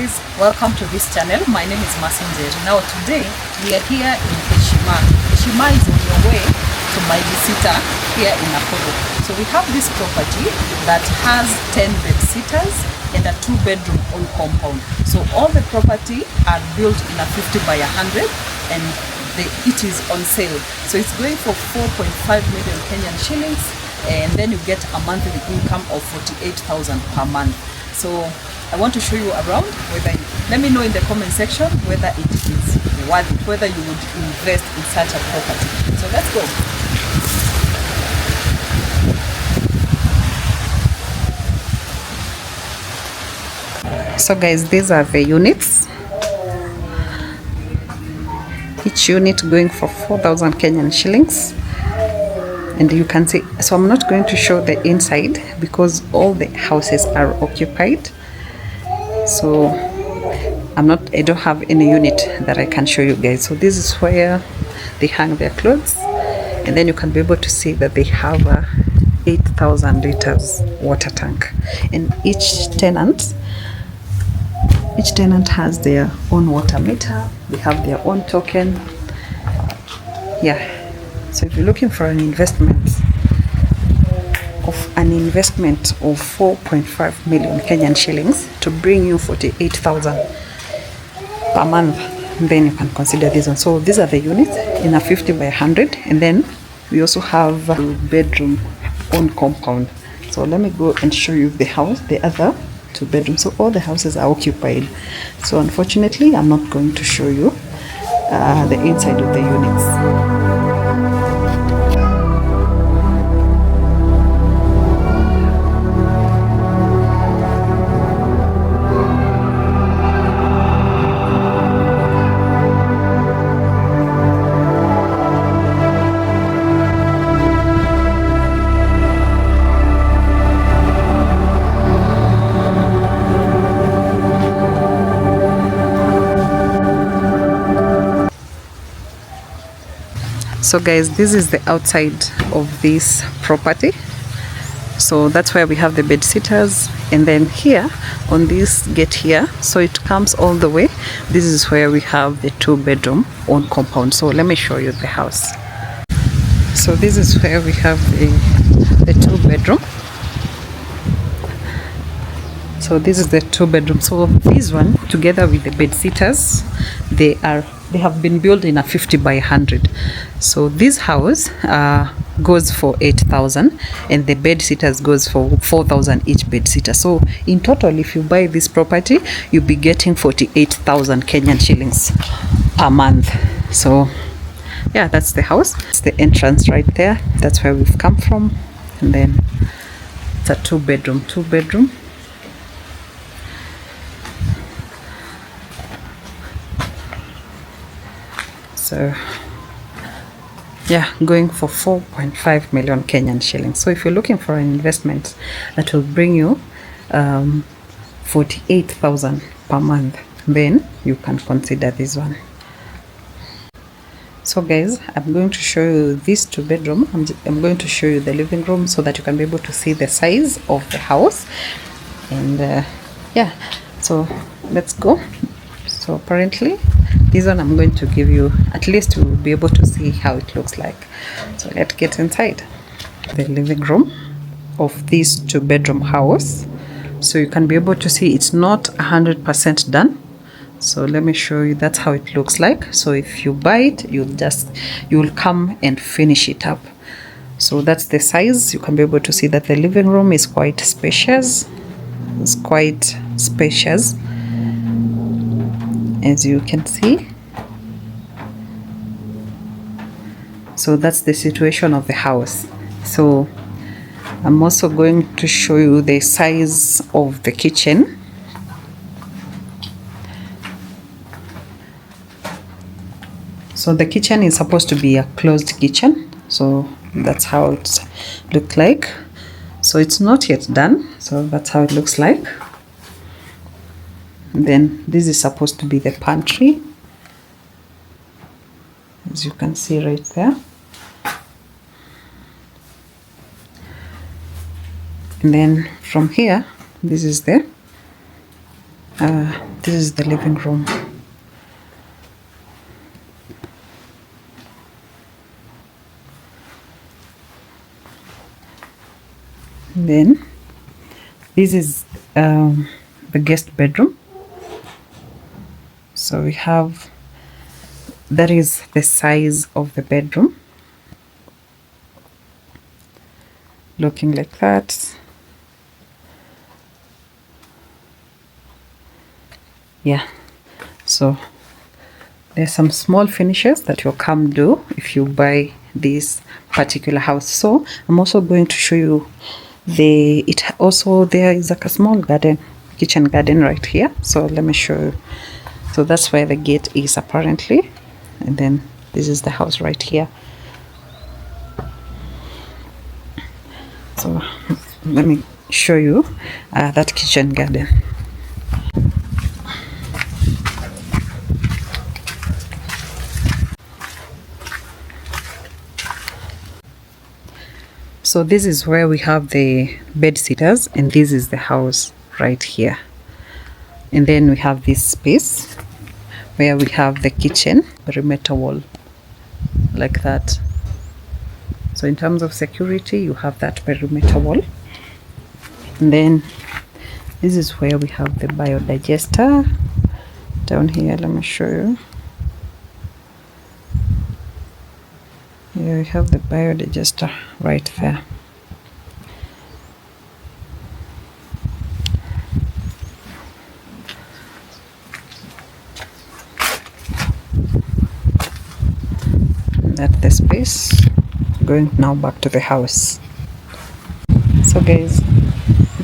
guys, welcome to this channel. My name is Njeri. Now today we are here in Heshima. Heshima is on your way to my Bedsitter here in Nakuru. So we have this property that has 10 bedsitters and a 2-bedroom own compound. So all the property are built in a 50 by 100 and it is on sale. So it's going for 4.5 million Kenyan shillings, and then you get a monthly income of 48,000 per month. So I want to show you around. Let me know in the comment section whether it is worth it, whether you would invest in such a property. So let's go. So guys, these are the units. Each unit going for 4,000 Kenyan shillings. And you can see, so I'm not going to show the inside because all the houses are occupied. So I don't have any unit that I can show you guys. So this is where they hang their clothes, and then you can be able to see that they have a 8,000 liters water tank, and each tenant has their own water meter. They have their own token. Yeah, so if you're looking for an investment of 4.5 million Kenyan shillings to bring you 48,000 per month, then you can consider this one. So these are the units in a 50 by 100, and then we also have a bedroom own compound. So let me go and show you the house, the other 2 bedrooms. So all the houses are occupied. So unfortunately, I'm not going to show you the inside of the units. So guys, this is the outside of this property. So that's where we have the bedsitters, and then here on this gate here, so it comes all the way. This is where we have the 2-bedroom own compound. So let me show you the house. So this is where we have the 2-bedroom. So this is the 2-bedroom. So this one, together with the bedsitters, they have been built in a 50 by 100. So this house goes for 8,000, and the bedsitters goes for 4,000 each bedsitter. So in total, if you buy this property, you'll be getting 48,000 Kenyan shillings per month. So yeah, that's the house. It's the entrance right there. That's where we've come from, and then it's a 2-bedroom. So yeah, going for 4.5 million Kenyan shillings. So if you're looking for an investment that will bring you 48,000 per month, then you can consider this one. So guys, I'm going to show you this 2-bedroom. I'm going to show you the living room so that you can be able to see the size of the house. And yeah, so let's go. So apparently this one I'm going to give you, at least you will be able to see how it looks like. So let's get inside the living room of this 2-bedroom house. So you can be able to see it's not 100% done. So let me show you, that's how it looks like. So if you buy it, you'll come and finish it up. So that's the size. You can be able to see that the living room is quite spacious. It's quite spacious, as you can see. So that's the situation of the house. So I'm also going to show you the size of the kitchen. So the kitchen is supposed to be a closed kitchen. So that's how it looks like. So it's not yet done. So that's how it looks like. And then this is supposed to be the pantry, as you can see right there. And then from here, this is the This is the living room. And then this is the guest bedroom. So we have, that is the size of the bedroom, looking like that. Yeah, so there's some small finishes that you'll come do if you buy this particular house. So I'm also going to show you there is like a small garden, kitchen garden right here. So let me show you. So that's where the gate is apparently, and then this is the house right here. So let me show you that kitchen garden. So this is where we have the bedsitters, and this is the house right here. And then we have this space where we have the kitchen perimeter wall like that. So in terms of security, you have that perimeter wall. And then this is where we have the biodigester down here. Let me show you. Here we have the biodigester right there. That's the space. Going now back to the house. So guys,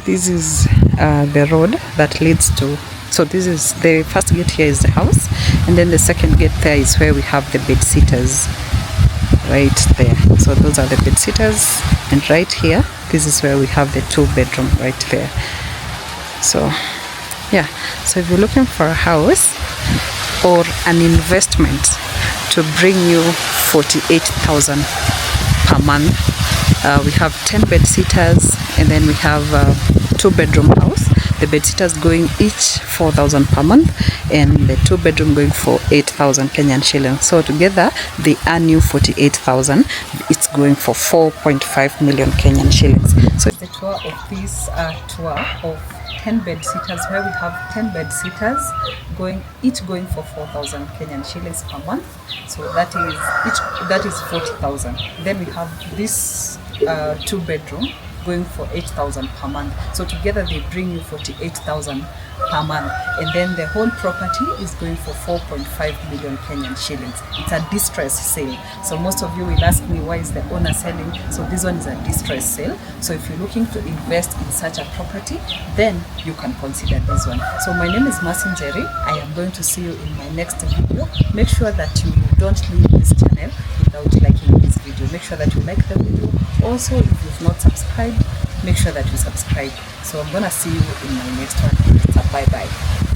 this is the road that leads to, so this is the first gate. Here is the house, and then the second gate there is where we have the bedsitters right there. So those are the bedsitters, and right here this is where we have the 2-bedroom right there. So yeah, so if you're looking for a house or an investment to bring you 48,000 per month, we have 10 bedsitters, and then we have 2-bedroom house. The bedsitters going each 4,000 per month, and the 2-bedroom going for 8,000 Kenyan shillings. So together they earn you 48,000. It's going for 4.5 million Kenyan shillings. So the tour of this tour of 10 bedsitters, where we have 10 bedsitters each going for 4,000 Kenyan shillings per month. So that is 40,000. Then we have this 2-bedroom going for 8,000 per month. So together they bring you 48,000 per month, and then the whole property is going for 4.5 million Kenyan shillings. It's a distress sale. So most of you will ask me, why is the owner selling? So this one is a distress sale. So if you're looking to invest in such a property, then you can consider this one. So my name is Njeri. I am going to see you in my next video. Make sure that you don't leave this channel without liking this video. Make sure that you like the video. Also, if you've not subscribed, make sure that you subscribe. So I'm gonna see you in my next one. So bye bye.